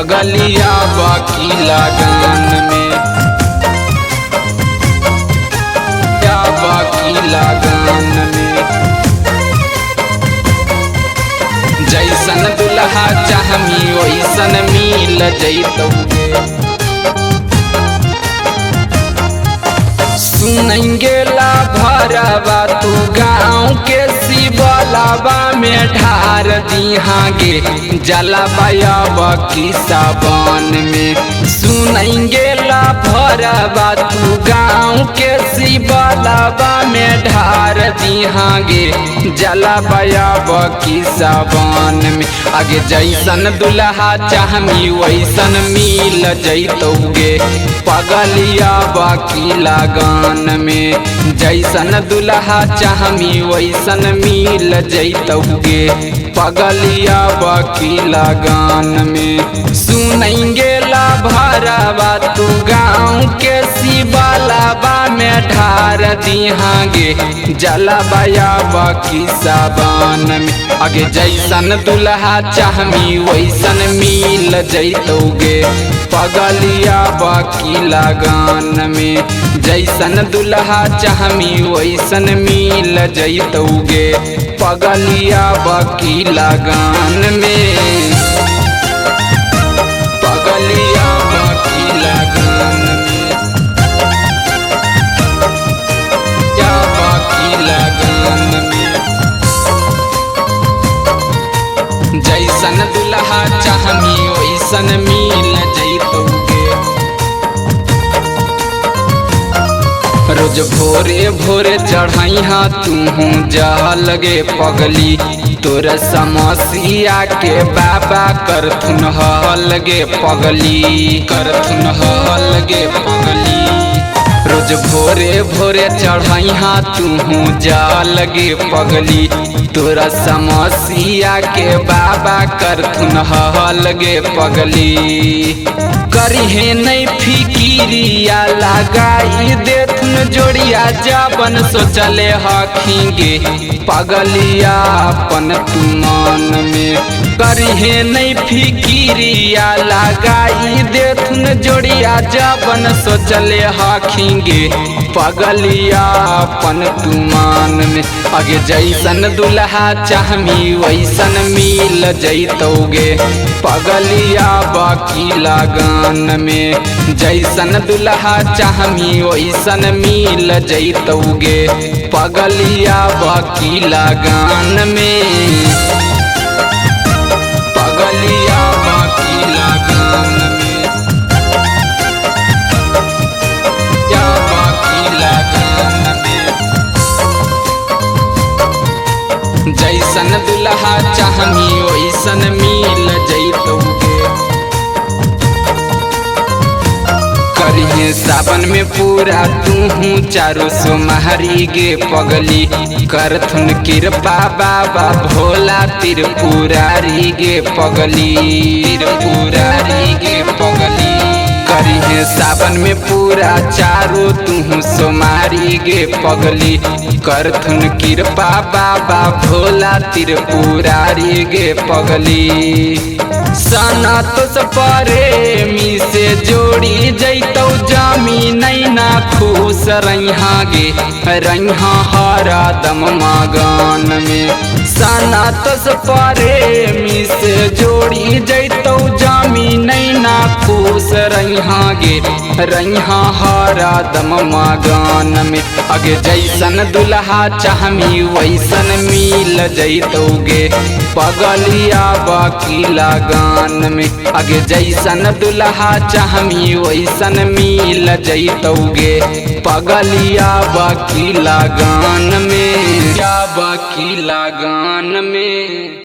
पगलिया बाकी लगन में, या बाकी लगन में। जैसन दुल्हा चाहमी वैसन मिल जैतौगे। सुनेंगे ला भरवा तू गाँव के शिवलावा में ढार दिहागे जलवाया बकी सावन में। सुनेंगे ला भरवा तू गाँव के शिवलावा में ढार दिहागे जलवाया बकी सावन में। आगे जैसन दुल्हा चाहमी वैसन मिल जैतौगे पगलिया बाकी लगन में। जैसन दुल्हा चाहमी वैसन मिल जैतौगे पगलिया बाकी लगन में। सुनेंगे ला भरवा तू गाँव के शिवलावा में ढार दिहागे जलवाया बाकी सावन में। आगे जैसन दुल्हा चाहमी वैसन मिल जैतौगे पगलिया बाकी लगन में। जैसन दुल्हा चाहमी वैसन मिल जैतौगे पगलिया बाकी लगन में। पगलिया बाकी लगन में, या बाकी लगन में। जैसन दुल्हा चाहमी वैसन मिल जैतौगे। रोज भोरे भोरे चढ़ैहा तूहू जा लगे पगली तोर समसिया के बाबा करथुन लगे पगली, करथुन लगे पगली। रोज भोरे भोरे चढ़ैहा तूहू जा लगे पगली तोरा समसिया के बाबा करथुन लगे पगली। करिहे नहीं फिकिरिया लगाई देथुन जोड़िया जाबन सोचले हखिंगे पगलिया अपन तू मन में। करिहे नहीं फिकिरिया लगाई देथुन जोड़िया जाबन सोचले हखिंगे पगलिया अपन तू मन में। आगे जैसन दुल्हा चाहमी वैसन मिल जैतौगे पगलिया बाकी लगन में। जैसन दुल्हा चाहमी वैसन मिल जैतौगे पगलिया बाकी लगन में। पगलिया बाकी लगन में, या बाकी लगन में। जैसन दुल्हा चाहमी वैसन मिल जैतौगे। करिहे सावन में पूरा तूहू चारो सोमहरी गे पगली करथुन कृपा बाबा भोला त्रिपुरारी गे पगली, त्रिपुरारी गे पगली। करिहे सावन में पूरा चारो तूहू सोमारी गे पगली करथुन कृपा बाबा भोला त्रिपुरारी गे पगली। सनतोष प्रेमी से जोड़ी जैतौ जामी नैना खुश रहिहागे रहिहा हरदम मगन में। सनतोष प्रेमी से जोड़ी जैतौ जामी नैना खुश रहिहागे रहिहा हरदम मगन में। आगे जैसन दुल्हा चाहमी वैसन मिल जैतौगे पगलिया बाकी लगन में। आगे जैसन दुल्हा चाहमी वैसन मिल जैतौगे पगलिया बाकी लगन में, या बाकी लगन में।